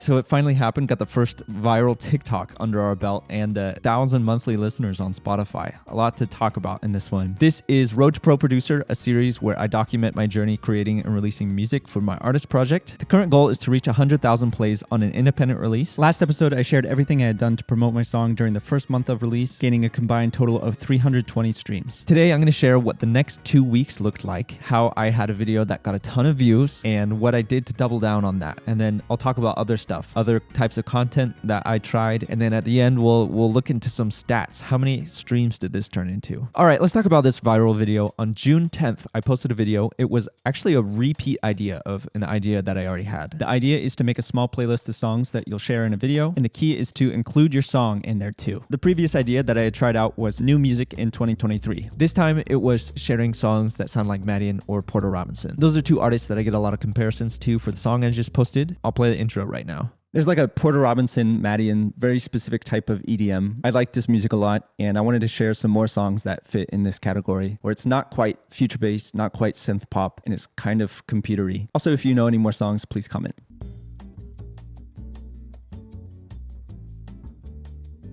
So it finally happened, got the first viral TikTok under our belt and 1,000 monthly listeners on Spotify. A lot to talk about in this one. This is Road to Pro Producer, a series where I document my journey creating and releasing music for my artist project. The current goal is to reach 100,000 plays on an independent release. Last episode, I shared everything I had done to promote my song during the first month of release, gaining a combined total of 320 streams. Today, I'm going to share what the next 2 weeks looked like, how I had a video that got a ton of views, and what I did to double down on that. And then I'll talk about other stuff, other types of content that I tried. And then at the end, we'll look into some stats. How many streams did this turn into? All right, let's talk about this viral video. On June 10th, I posted a video. It was actually a repeat idea of an idea that I already had. The idea is to make a small playlist of songs that you'll share in a video. And the key is to include your song in there too. The previous idea that I had tried out was new music in 2023. This time it was sharing songs that sound like Madian or Porter Robinson. Those are two artists that I get a lot of comparisons to for the song I just posted. I'll play the intro right now. There's like a Porter Robinson, Madian, very specific type of EDM. I like this music a lot, and I wanted to share some more songs that fit in this category, where it's not quite future bass, not quite synth pop, and it's kind of computery. Also, if you know any more songs, please comment.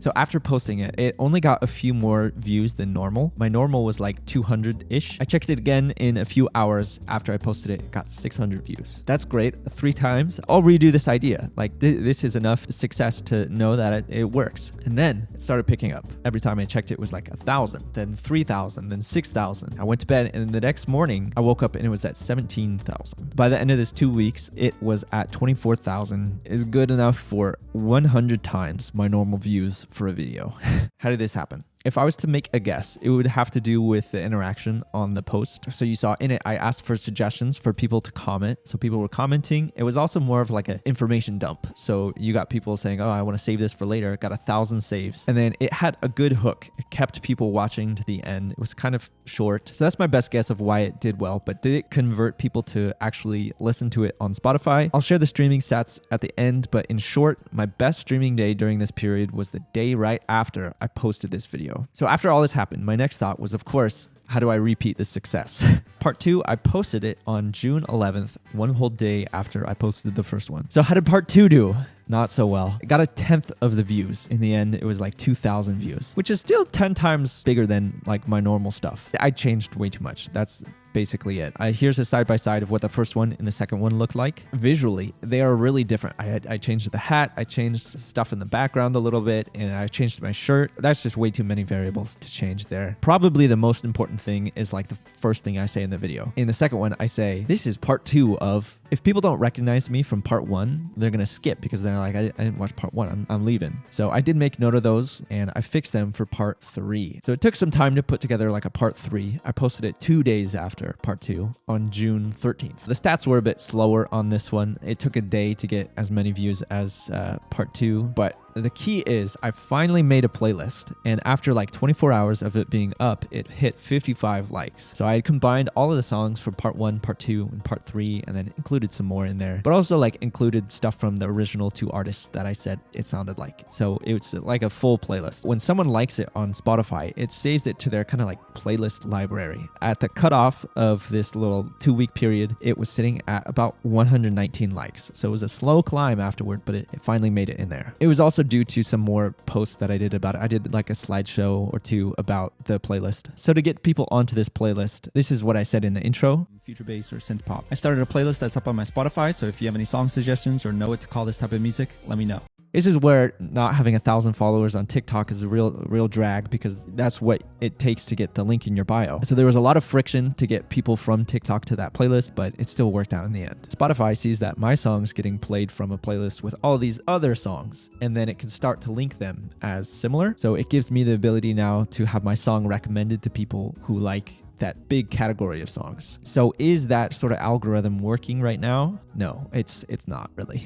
So after posting it, it only got a few more views than normal. My normal was like 200-ish. I checked it again in a few hours after I posted it. It got 600 views. That's great. 3 times. I'll redo this idea. Like this is enough success to know that it works. And then it started picking up. Every time I checked it was like 1,000, then 3,000, then 6,000. I went to bed and the next morning I woke up and it was at 17,000. By the end of this 2 weeks, it was at 24,000. Is good enough for 100 times my normal views for a video. How did this happen? If I was to make a guess, it would have to do with the interaction on the post. So you saw in it, I asked for suggestions for people to comment. So people were commenting. It was also more of like an information dump. So you got people saying, oh, I want to save this for later. It got 1,000 saves. And then it had a good hook. It kept people watching to the end. It was kind of short. So that's my best guess of why it did well. But did it convert people to actually listen to it on Spotify? I'll share the streaming stats at the end. But in short, my best streaming day during this period was the day right after I posted this video. So after all this happened, my next thought was, of course, how do I repeat this success? Part 2, I posted it on June 11th, one whole day after I posted the first one. So how did part 2 do? Not so well. It got 1/10 of the views. In the end, it was like 2,000 views, which is still 10 times bigger than like my normal stuff. I changed way too much. That's basically it. Here's a side-by-side of what the first one and the second one looked like. Visually, they are really different. I changed the hat, I changed stuff in the background a little bit, and I changed my shirt. That's just way too many variables to change there. Probably the most important thing is like the first thing I say in the video. In the second one, I say, this is part 2 of, if people don't recognize me from part 1, they're going to skip because they're like, I didn't watch part 1, I'm leaving. So I did make note of those and I fixed them for part 3. So it took some time to put together like a part 3. I posted it 2 days after part 2 on June 13th. The stats were a bit slower on this one. It took a day to get as many views as part 2, but the key is I finally made a playlist, and after like 24 hours of it being up, it hit 55 likes. So I had combined all of the songs from part 1, part 2, and part 3, and then included some more in there, but also like included stuff from the original 2 artists that I said it sounded like. So it's like a full playlist. When someone likes it on Spotify, it saves it to their kind of like playlist library. At the cutoff of this little 2-week period, it was sitting at about 119 likes. So it was a slow climb afterward, but it finally made it in there. It was also due to some more posts that I did about it. I did like a slideshow or 2 about the playlist. So to get people onto this playlist, this is what I said in the intro. Future bass or synth pop. I started a playlist that's up on my Spotify, so if you have any song suggestions or know what to call this type of music, let me know. This is where not having 1,000 followers on TikTok is a real drag, because that's what it takes to get the link in your bio. So there was a lot of friction to get people from TikTok to that playlist, but it still worked out in the end. Spotify sees that my song's getting played from a playlist with all these other songs, and then it can start to link them as similar. So it gives me the ability now to have my song recommended to people who like that big category of songs. So is that sort of algorithm working right now? No, it's not really.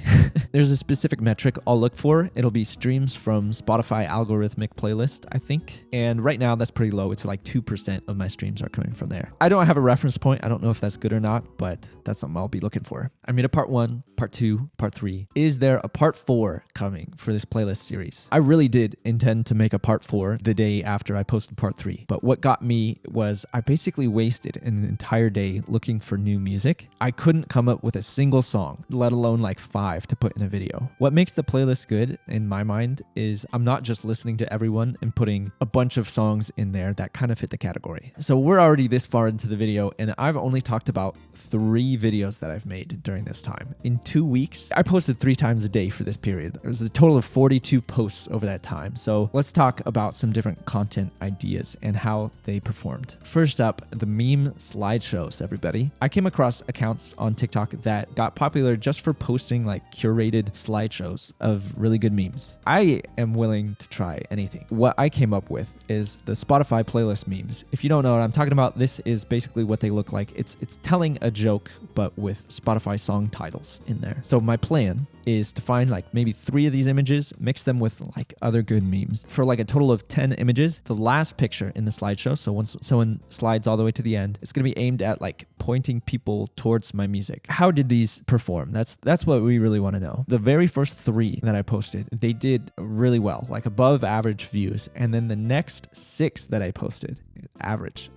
There's a specific metric I'll look for. It'll be streams from Spotify algorithmic playlist, I think. And right now that's pretty low. It's like 2% of my streams are coming from there. I don't have a reference point. I don't know if that's good or not, but that's something I'll be looking for. I made a part 1, part 2, part 3. Is there a part 4 coming for this playlist series? I really did intend to make a part 4 the day after I posted part 3. But what got me was I basically basically wasted an entire day looking for new music. I couldn't come up with a single song, let alone like 5 to put in a video. What makes the playlist good in my mind is I'm not just listening to everyone and putting a bunch of songs in there that kind of fit the category. So we're already this far into the video and I've only talked about 3 videos that I've made during this time. In 2 weeks, I posted 3 times a day for this period. There was a total of 42 posts over that time. So let's talk about some different content ideas and how they performed. First up, the meme slideshows, everybody. I came across accounts on TikTok that got popular just for posting like curated slideshows of really good memes. I am willing to try anything. What I came up with is the Spotify playlist memes. If you don't know what I'm talking about, this is basically what they look like. It's telling a joke, but with Spotify song titles in there. So my plan is to find like maybe 3 of these images, mix them with like other good memes for like a total of 10 images. The last picture in the slideshow, so once someone slides all the way to the end, it's going to be aimed at like pointing people towards my music. How did these perform? That's what we really want to know. The very first 3 that I posted, they did really well, like above average views. And then the next 6 that I posted, average.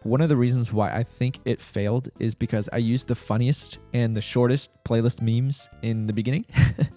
One of the reasons why I think it failed is because I used the funniest and the shortest playlist memes in the beginning.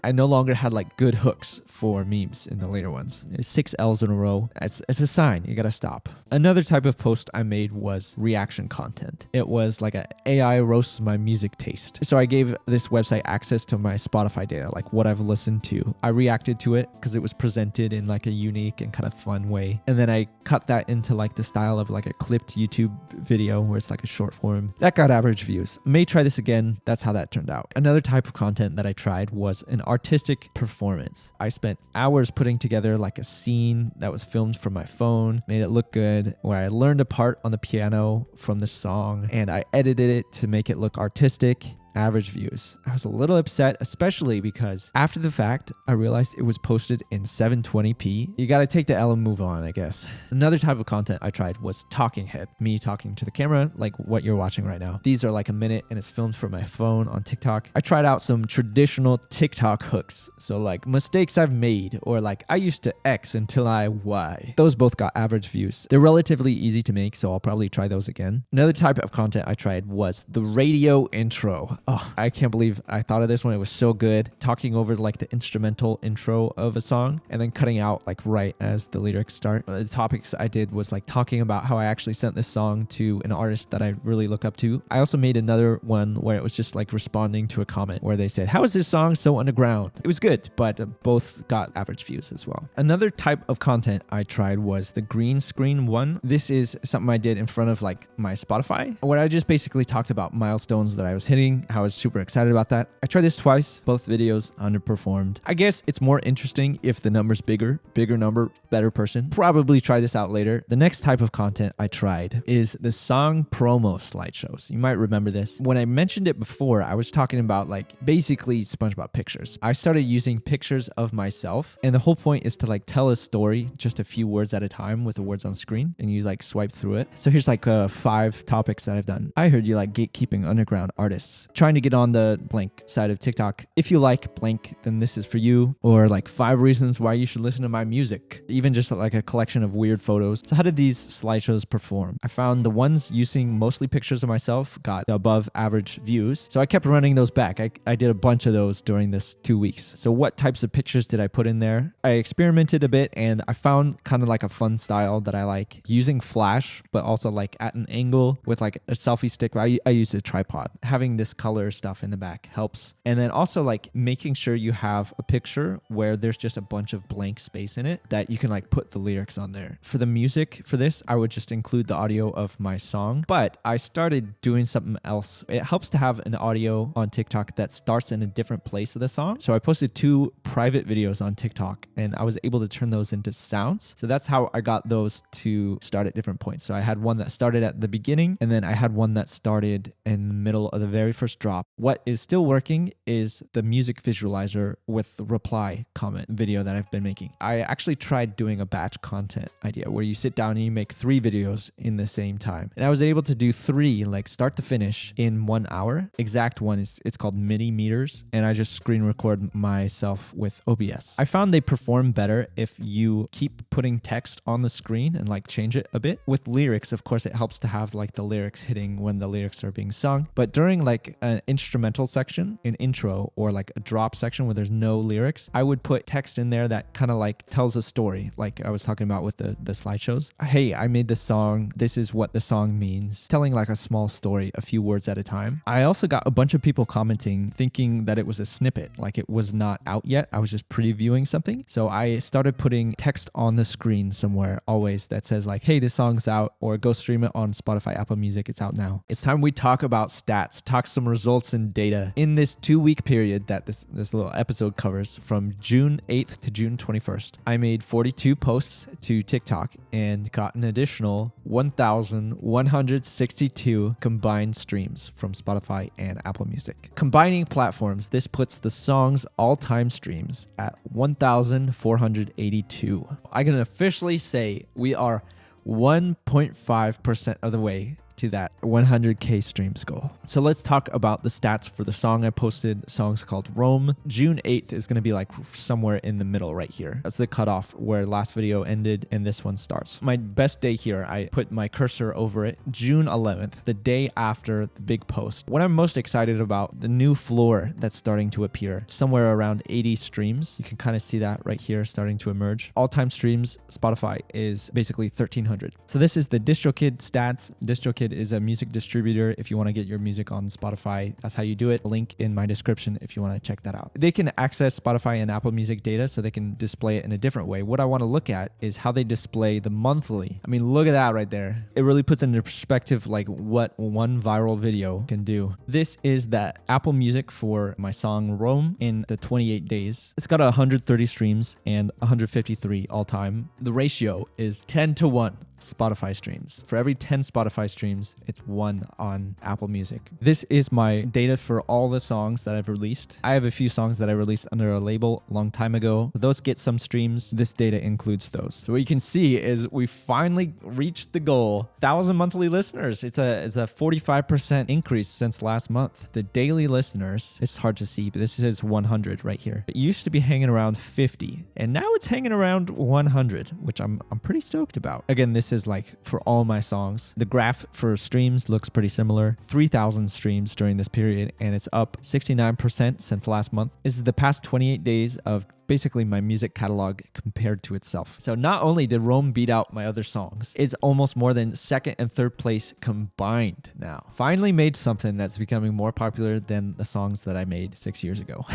I no longer had like good hooks for memes in the later ones. 6 L's in a row. It's a sign. You gotta stop. Another type of post I made was reaction content. It was like a AI roasts my music taste. So I gave this website access to my Spotify data, like what I've listened to. I reacted to it because it was presented in like a unique and kind of fun way. And then I cut that into like the style of like a clipped YouTube video where it's like a short form. That got average views. May try this again. That's how that turned out. Another type of content that I tried was an artistic performance. I spent hours putting together like a scene that was filmed from my phone, made it look good, where I learned a part on the piano from the song and I edited it to make it look artistic. Average views. I was a little upset, especially because after the fact, I realized it was posted in 720p. You gotta take the L and move on, I guess. Another type of content I tried was talking head. Me talking to the camera, like what you're watching right now. These are like a minute and it's filmed from my phone on TikTok. I tried out some traditional TikTok hooks. So like mistakes I've made or like I used to X until I Y. Those both got average views. They're relatively easy to make, so I'll probably try those again. Another type of content I tried was the radio intro. Oh, I can't believe I thought of this one. It was so good. Talking over like the instrumental intro of a song and then cutting out like right as the lyrics start. The topics I did was like talking about how I actually sent this song to an artist that I really look up to. I also made another one where it was just like responding to a comment where they said, "How is this song so underground?" It was good, but both got average views as well. Another type of content I tried was the green screen one. This is something I did in front of like my Spotify where I just basically talked about milestones that I was hitting. I was super excited about that. I tried this twice. Both videos underperformed. I guess it's more interesting if the number's bigger number, better person. Probably try this out later. The next type of content I tried is the song promo slideshows. You might remember this. When I mentioned it before, I was talking about like basically SpongeBob pictures. I started using pictures of myself and the whole point is to like tell a story just a few words at a time with the words on screen and you like swipe through it. So here's like 5 topics that I've done. I heard you like gatekeeping underground artists. Trying to get on the blank side of TikTok. If you like blank, then this is for you. Or like 5 reasons why you should listen to my music. Even just like a collection of weird photos. So how did these slideshows perform? I found the ones using mostly pictures of myself got above average views. So I kept running those back. I did a bunch of those during this 2 weeks. So what types of pictures did I put in there? I experimented a bit and I found kind of like a fun style that I like using flash, but also like at an angle with like a selfie stick. I used a tripod. Having this color stuff in the back helps. And then also like making sure you have a picture where there's just a bunch of blank space in it that you can like put the lyrics on there. For the music for this, I would just include the audio of my song, but I started doing something else. It helps to have an audio on TikTok that starts in a different place of the song. So I posted 2 private videos on TikTok and I was able to turn those into sounds. So that's how I got those to start at different points. So I had one that started at the beginning and then I had one that started in the middle of the very first first drop. What is still working is the music visualizer with the reply comment video that I've been making. I actually tried doing a batch content idea where you sit down and you make 3 videos in the same time. And I was able to do 3, like start to finish, in 1 hour. Exact one is, it's called MIDI meters. And I just screen record myself with OBS. I found they perform better if you keep putting text on the screen and like change it a bit. With lyrics, of course, it helps to have like the lyrics hitting when the lyrics are being sung. But during like an instrumental section, an intro, or like a drop section where there's no lyrics, I would put text in there that kind of like tells a story, like I was talking about with the slideshows. Hey, I made this song. This is what the song means. Telling like a small story, a few words at a time. I also got a bunch of people commenting thinking that it was a snippet, like it was not out yet. I was just previewing something. So I started putting text on the screen somewhere always that says like, hey, this song's out, or go stream it on Spotify, Apple Music. It's out now. It's time we talk about stats, talk some results and data. In this 2-week period that this little episode covers, from June 8th to June 21st, I made 42 posts to TikTok and got an additional 1,162 combined streams from Spotify and Apple Music. Combining platforms, this puts the song's all-time streams at 1,482. I can officially say we are 1.5% of the way to that 100K streams goal. So let's talk about the stats for the song I posted. The song's called Rome. June 8th is going to be like somewhere in the middle right here. That's the cutoff where last video ended and this one starts. My best day here, I put my cursor over it. June 11th, the day after the big post. What I'm most excited about, the new floor that's starting to appear. Somewhere around 80 streams. You can kind of see that right here starting to emerge. All-time streams, Spotify is basically 1,300. So this is the DistroKid stats. DistroKid is a music distributor. If you want to get your music on Spotify, that's how you do it. Link in my description if you want to check that out. They can access Spotify and Apple Music data, so they can display it in a different way. What I want to look at is how they display the monthly. I mean, look at that right there. It really puts into perspective like what one viral video can do. This is that Apple Music for my song Rome in the 28 days. It's got 130 streams and 153 all time. The ratio is 10-1. Spotify streams. For every 10 Spotify streams, it's 1 on Apple Music. This is my data for all the songs that I've released. I have a few songs that I released under a label a long time ago. Those get some streams. This data includes those. So what you can see is we finally reached the goal. 1,000 monthly listeners. It's a 45% increase since last month. The daily listeners, it's hard to see, but this is 100 right here. It used to be hanging around 50, and now it's hanging around 100, which I'm pretty stoked about. Again, this is like for all my songs. The graph for streams looks pretty similar. 3,000 streams during this period, and it's up 69% since last month. This is the past 28 days of basically my music catalog compared to itself. So not only did Rome beat out my other songs, it's almost more than second and third place combined now. Finally made something that's becoming more popular than the songs that I made 6 years ago.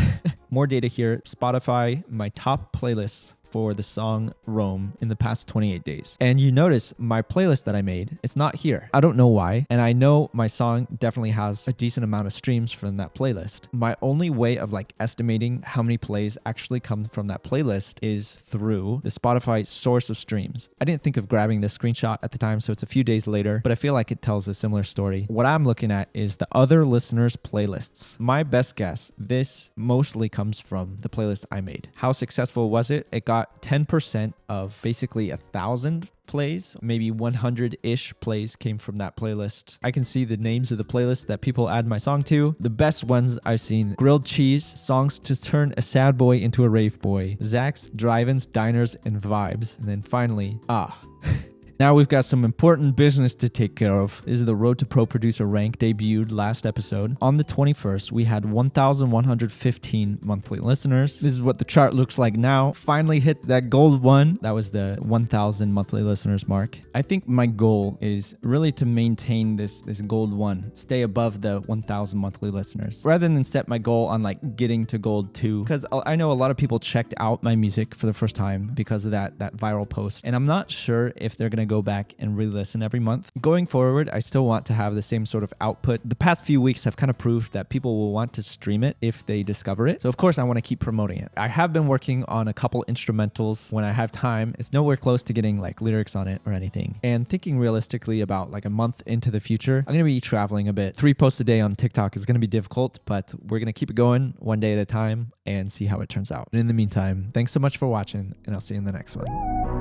More data here. Spotify, my top playlists for the song Rome in the past 28 days. And you notice my playlist that I made, it's not here. I don't know why. And I know my song definitely has a decent amount of streams from that playlist. My only way of like estimating how many plays actually come from that playlist is through the Spotify source of streams. I didn't think of grabbing this screenshot at the time, so it's a few days later, but I feel like it tells a similar story. What I'm looking at is the other listeners' playlists. My best guess, this mostly comes from the playlist I made. How successful was it? It got 10% of basically 1,000 plays, maybe 100-ish plays came from that playlist. I can see the names of the playlists that people add my song to. The best ones I've seen: Grilled Cheese, Songs to Turn a Sad Boy into a Rave Boy, Zach's Drive-Ins, Diners, and Vibes, and then finally, Now we've got some important business to take care of. This is the Road to Pro Producer rank, debuted last episode. On the 21st, we had 1,115 monthly listeners. This is what the chart looks like now. Finally hit that gold one. That was the 1,000 monthly listeners mark. I think my goal is really to maintain this gold one, stay above the 1,000 monthly listeners, rather than set my goal on like getting to gold 2. Because I know a lot of people checked out my music for the first time because of that viral post. And I'm not sure if they're going to to go back and re-listen every month. Going forward, I still want to have the same sort of output. The past few weeks have kind of proved that people will want to stream it if they discover it. So of course I want to keep promoting it. I have been working on a couple instrumentals when I have time. It's nowhere close to getting like lyrics on it or anything. And thinking realistically about like a month into the future, I'm going to be traveling a bit. 3 posts a day on TikTok is going to be difficult, but we're going to keep it going one day at a time and see how it turns out. And in the meantime, thanks so much for watching, and I'll see you in the next one.